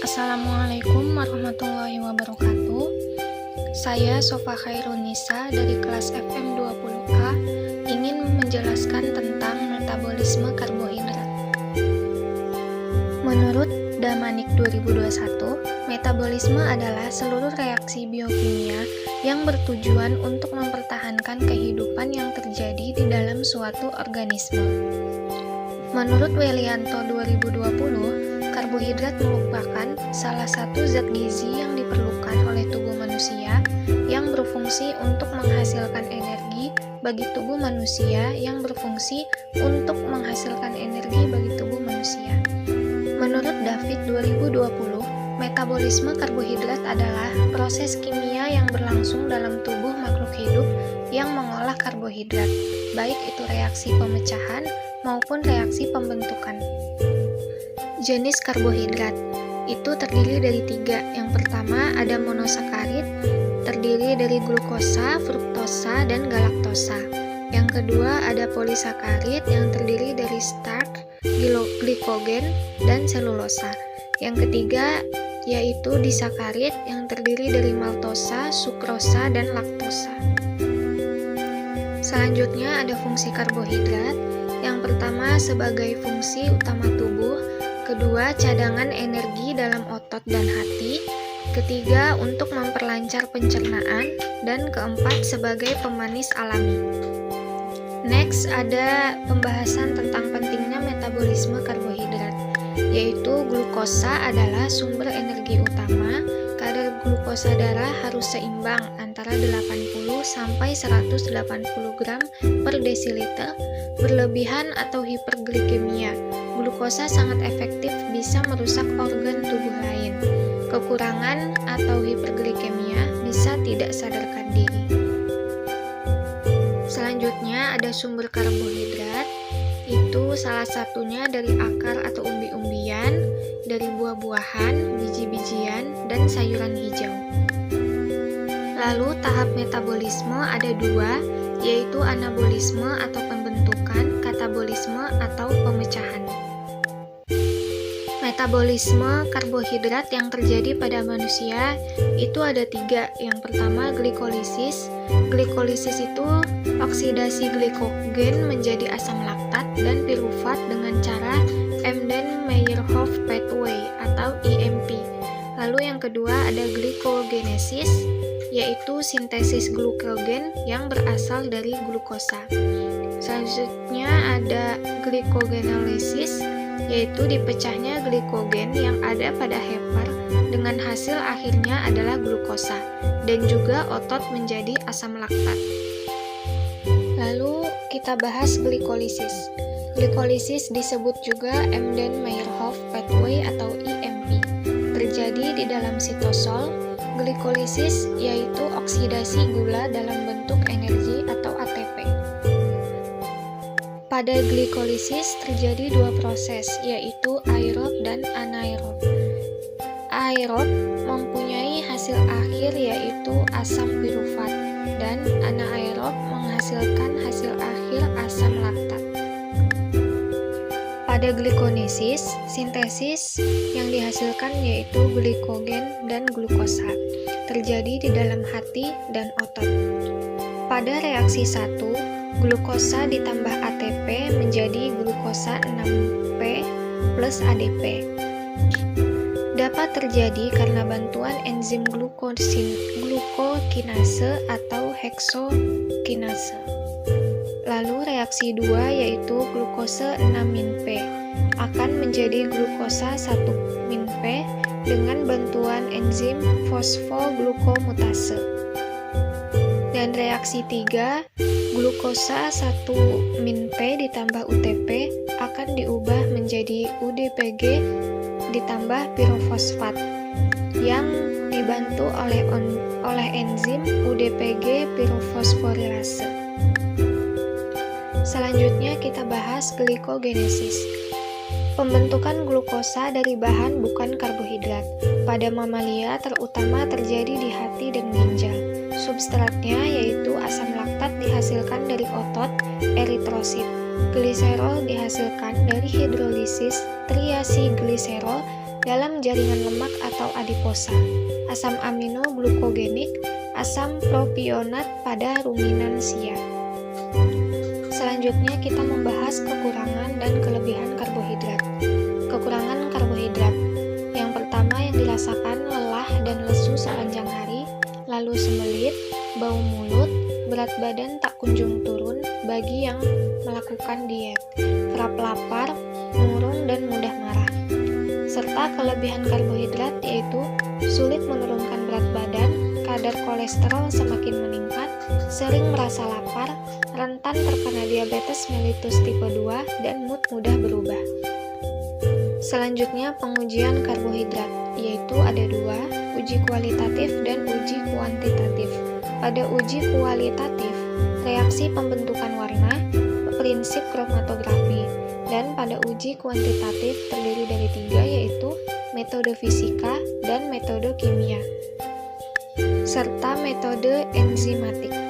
Assalamualaikum warahmatullahi wabarakatuh. Saya Sofa Khairunisa dari kelas FM 20K ingin menjelaskan tentang metabolisme karbohidrat. Menurut Damanik 2021, metabolisme adalah seluruh reaksi biokimia yang bertujuan untuk mempertahankan kehidupan yang terjadi di dalam suatu organisme. Menurut Welianto 2020, karbohidrat merupakan salah satu zat gizi yang diperlukan oleh tubuh manusia yang berfungsi untuk menghasilkan energi bagi tubuh manusia yang berfungsi untuk menghasilkan energi bagi tubuh manusia. Menurut David 2020, metabolisme karbohidrat adalah proses kimia yang berlangsung dalam tubuh makhluk hidup yang mengolah karbohidrat, baik itu reaksi pemecahan maupun reaksi pembentukan. Jenis karbohidrat itu terdiri dari 3. Yang pertama ada monosakarid, terdiri dari glukosa, fruktosa, dan galaktosa. Yang kedua ada polisakarid yang terdiri dari starch, glikogen, dan selulosa. Yang ketiga yaitu disakarid yang terdiri dari maltosa, sukrosa, dan laktosa. Selanjutnya ada fungsi karbohidrat. Yang pertama sebagai fungsi utama tubuh, kedua cadangan energi dalam otot dan hati, ketiga untuk memperlancar pencernaan, dan keempat sebagai pemanis alami. Next ada pembahasan tentang pentingnya metabolisme karbohidrat, yaitu glukosa adalah sumber energi utama. Kadar glukosa darah harus seimbang antara 80 sampai 180 gram per desiliter. Berlebihan atau hiperglikemia, glukosa sangat efektif bisa merusak organ tubuh lain. Kekurangan atau hiperglikemia bisa tidak sadarkan diri. Selanjutnya ada sumber karbohidrat, itu salah satunya dari akar atau umbi-umbian, dari buah-buahan, biji-bijian, dan sayuran hijau. Lalu tahap metabolisme ada 2, yaitu anabolisme atau pembentukan, katabolisme atau pemecahan. Metabolisme karbohidrat yang terjadi pada manusia itu ada 3. Yang pertama glikolisis. Glikolisis itu oksidasi glikogen menjadi asam laktat dan pirufat dengan cara Embden-Meyerhof pathway atau EMP. Lalu yang kedua ada glikogenesis, yaitu sintesis glukogen yang berasal dari glukosa. Selanjutnya ada glikogenolisis, yaitu dipecahnya glikogen yang ada pada hepar dengan hasil akhirnya adalah glukosa, dan juga otot menjadi asam laktat. Lalu kita bahas glikolisis. Glikolisis disebut juga Embden-Meyerhof pathway atau EMP. Terjadi di dalam sitosol. Glikolisis yaitu oksidasi gula dalam bentuk energi atau ATP. Pada glikolisis terjadi 2 proses, yaitu aerob dan anaerob. Aerob mempunyai hasil akhir yaitu asam pirufat, dan anaerob menghasilkan hasil akhir asam laktat. Pada glikonesis, sintesis yang dihasilkan yaitu glikogen dan glukosa, terjadi di dalam hati dan otot. Pada reaksi 1, glukosa ditambah ATP menjadi glukosa 6P plus ADP. Dapat terjadi karena bantuan enzim glukokinase atau heksokinase. Lalu reaksi 2 yaitu glukose 6-P akan menjadi glukosa 1-P dengan bantuan enzim fosfoglukomutase. Dan reaksi 3, glukosa 1-P ditambah UTP akan diubah menjadi UDPG ditambah pirofosfat yang dibantu oleh enzim UDPG pirofosforilase. Selanjutnya kita bahas glikogenesis. Pembentukan glukosa dari bahan bukan karbohidrat. Pada mamalia terutama terjadi di hati dan ginjal. Substratnya yaitu asam laktat dihasilkan dari otot eritrosit. Gliserol dihasilkan dari hidrolisis triasiglycerol dalam jaringan lemak atau adiposa, asam amino glukogenik, asam propionat pada ruminansia. Selanjutnya kita membahas kekurangan dan kelebihan karbohidrat. Kekurangan karbohidrat. Yang pertama yang dirasakan lelah dan lesu sepanjang hari, lalu sembelit, bau mulut, berat badan tak kunjung turun bagi yang melakukan diet, kerap lapar, murung dan mudah marah. Serta kelebihan karbohidrat yaitu sulit menurunkan berat badan, kadar kolesterol semakin meningkat, sering merasa lapar, rentan terkena diabetes mellitus tipe 2, dan mood mudah berubah. Selanjutnya pengujian karbohidrat, yaitu ada dua, uji kualitatif dan uji kuantitatif. Pada uji kualitatif, reaksi pembentukan warna, prinsip kromatografi, dan pada uji kuantitatif terdiri dari 3 yaitu metode fisika dan metode kimia, serta metode enzimatik.